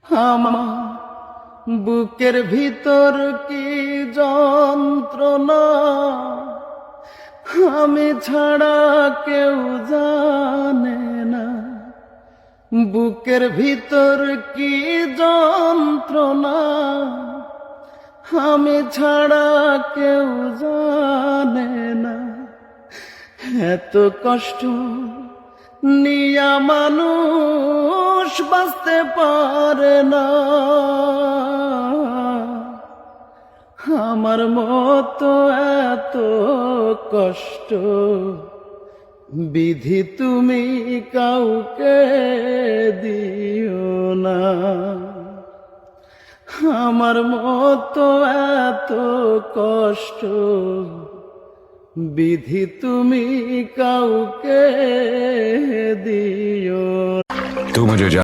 আমার বুকের ভিতর কি যন্ত্রণা, আমি ছাড়া কেউ জানে না। বুকের ভিতর কি যন্ত্রণা, আমি ছাড়া কেউ জানে না। এত কষ্ট নিয়া মানুষ বাঁচতে পারে না। আমার মতো এত কষ্ট বিধি তুমি কাউকে দিও না। আমার মতো এত কষ্ট বিধি তুমি কাউকে দিও। तू मुझे